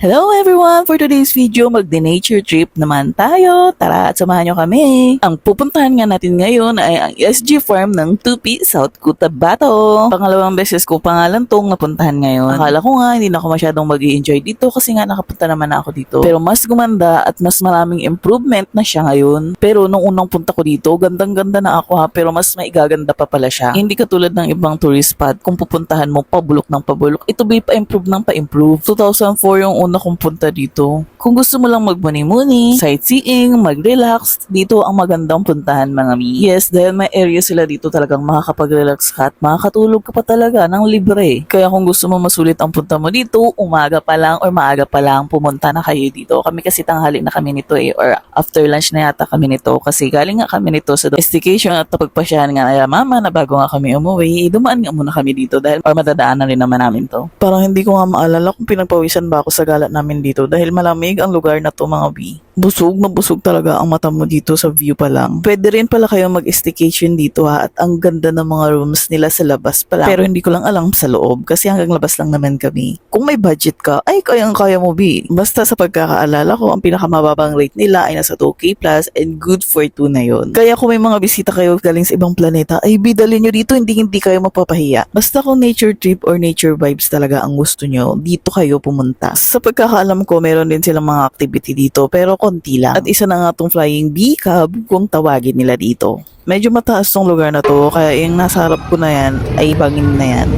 Hello everyone! For today's video, mag-nature trip naman tayo. Tara at samahan nyo kami. Ang pupuntahan nga natin ngayon ay ang SG Farm ng Tupi, South Cotabato. Pangalawang beses ko pangalan tong napuntahan ngayon. Akala ko nga hindi na ako masyadong mag-i-enjoy dito kasi nga nakapunta naman na ako dito. Pero mas gumanda at mas maraming improvement na siya ngayon. Pero nung unang punta ko dito, gandang-ganda na ako ha, pero mas maigaganda pa pala siya. Hindi katulad ng ibang tourist spot kung pupuntahan mo pabulok ng pabulok. Ito ba pa-improve ng pa-improve. 2004 yung una kong punta dito. Kung gusto mo lang magmuni-muni, sightseeing, mag-relax, dito ang magandang puntahan mga mi. Yes, dahil may area sila dito talagang makakapag-relax ka at makakatulog ka pa talaga ng libre. Kaya kung gusto mo masulit ang punta mo dito, umaga pa lang or maaga pa lang, pumunta na kayo dito. Kami kasi tanghali na kami nito or after lunch na yata kami nito kasi galing nga kami nito sa staycation at napagpasyahan nga na mama na bago nga kami umuwi, dumaan nga muna kami dito dahil or madadaanan rin naman namin to. Parang hindi ko nga maalala kung pinagpawisan ba ako sa gala namin dito dahil malamig ang lugar na to mga bi. Busog na busog talaga ang mata mo dito sa view pa lang. Pwede rin pala kayo mag-staycation dito ha at ang ganda ng mga rooms nila sa labas pa lang. Pero hindi ko lang alam sa loob kasi hanggang labas lang naman kami. Kung may budget ka, ay kayang-kaya mo bi. Basta sa pagkakaalala ko, ang pinakamababang rate nila ay nasa 2K plus and good for 2 na yon. Kaya kung may mga bisita kayo galing sa ibang planeta, ay bidalin nyo dito, hindi kayo mapapahiya. Basta kung nature trip or nature vibes talaga ang gusto nyo, dito kayo pumunta. Sa pagkakaalam ko, meron din silang mga activity dito pero konti lang. At isa na nga tong flying bee cab kung tawagin nila dito. Medyo mataas tong lugar na to kaya yung nasa harap ko na yan ay bangin na yan.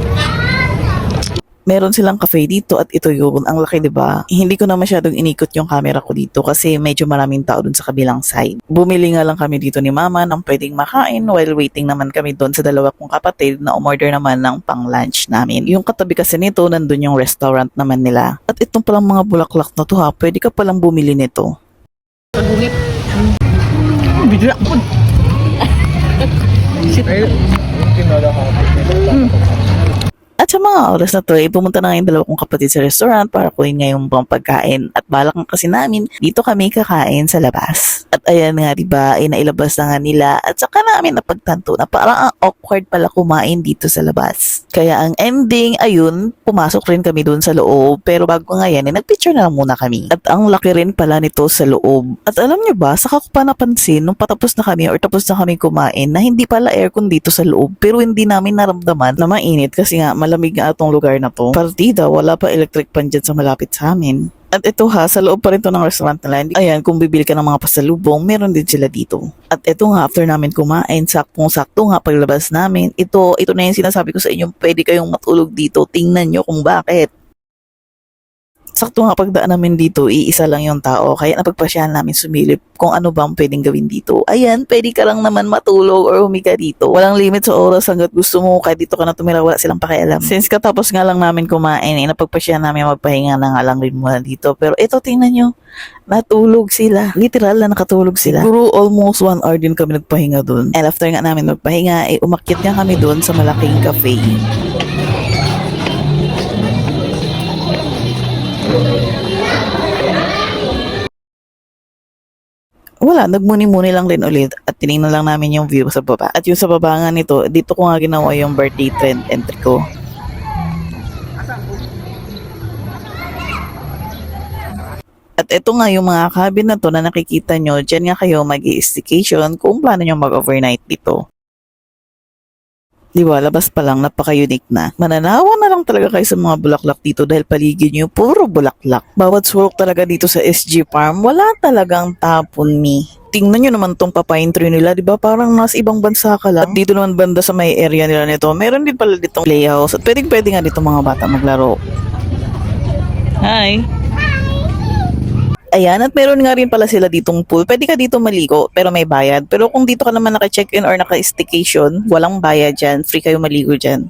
Meron silang cafe dito at ito yun. Ang laki, diba? Hindi ko na masyadong inikot yung camera ko dito kasi medyo maraming tao dun sa kabilang side. Bumili nga lang kami dito ni mama ng pwedeng makain while waiting naman kami doon sa dalawa kong kapatid na umorder naman ng pang lunch namin. Yung katabi kasi nito, nandun yung restaurant naman nila. At itong palang mga bulaklak na to ha, pwede ka palang bumili nito. Pagungit. Bidra po. Shit. At sa mga oras na to, pumunta na ngayong dalawa kong kapatid sa restaurant para kunin nga yung bang pagkain. At balak nga kasi namin, dito kami kakain sa labas. At ayan nga, diba, ay nailabas na nga nila. At saka namin napagtanto na parang ang awkward pala kumain dito sa labas. Kaya ang ending, ayun, pumasok rin kami doon sa loob. Pero bago nga yan, nagpicture na lang muna kami. At ang laki rin pala nito sa loob. At alam nyo ba, saka ko pa napansin, nung patapos na kami or tapos na kami kumain, na hindi pala aircon dito sa loob. Pero hindi namin naramdaman na mainit kasi nga malamig nga atong lugar na to. Partida, wala pa electric pan dyan sa malapit sa amin. At ito ha, sa loob pa rin to ng restaurant nila. Ayan, kung bibili ka ng mga pasalubong, meron din sila dito. At ito nga, after namin kumain, saktong-sakto nga paglabas namin, ito na yung sinasabi ko sa inyo, pwede kayong matulog dito. Tingnan nyo kung bakit. Sakto nga pagdaan namin dito, iisa lang yung tao. Kaya napagpasyahan namin sumilip kung ano bang pwedeng gawin dito. Ayan, pwede ka lang naman matulog or humiga dito. Walang limit sa oras hanggat gusto mo. Kahit dito ka na tumira, wala silang pakialam. Since katapos nga lang namin kumain, napagpasyahan namin magpahinga na nga lang rin muna dito. Pero ito, tingnan nyo, natulog sila. Literal na nakatulog sila. Siguro almost 1 hour din kami nagpahinga dun. And after nga namin magpahinga, umakyat nga kami dun sa malaking cafe. Wala, nagmuni-muni lang rin ulit at tinignan lang namin yung view sa baba. At yung sa baba nga nito, dito ko nga ginawa yung birthday trend entry ko. At ito nga yung mga cabin na to na nakikita nyo, dyan nga kayo mag-i-staycation kung plano nyo mag-overnight dito. Diba, labas pa lang, napaka-unique na. Mananawa na lang talaga kayo sa mga bulaklak dito dahil paligid nyo, puro bulaklak. Bawat sulok talaga dito sa SG Farm, wala talagang tapon mi. Tingnan nyo naman tong papine tree nila, diba? Parang nasa ibang bansa ka lang. At dito naman banda sa may area nila nito, meron din pala ditong playhouse. At pwede nga dito mga bata maglaro. Hi! Ayan, at meron nga rin pala sila ditong pool. Pwede ka dito maligo, pero may bayad. Pero kung dito ka naman naka-check-in or naka-staycation, walang bayad dyan. Free kayo maligo dyan.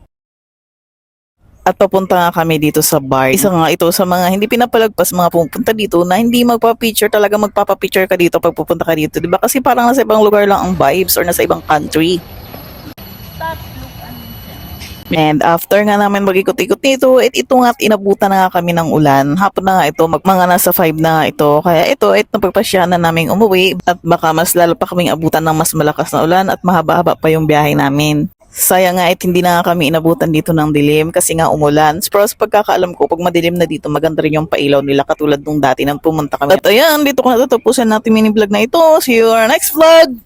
At papunta nga kami dito sa bar. Isa nga ito sa mga hindi pinapalagpas mga pupunta dito na hindi magpa-picture, talaga magpapa-picture ka dito pag pupunta ka dito. Diba? Kasi parang nasa ibang lugar lang ang vibes or nasa ibang country. And after nga namin mag-ikot-ikot nito, ito nga inabutan na nga kami ng ulan. Hapon na nga ito, mga nasa 5 na nga ito. Kaya ito, napagpasyahan na namin umuwi at baka mas lalo pa kaming abutan ng mas malakas na ulan at mahaba-haba pa yung biyahe namin. Sayang nga hindi na kami inabutan dito ng dilim kasi nga umulan. Pero sa pagkakaalam ko, pag madilim na dito, maganda rin yung pailaw nila katulad nung dati nang pumunta kami. At ayan, dito ko natatapusan natin mini vlog na ito. See you on our next vlog!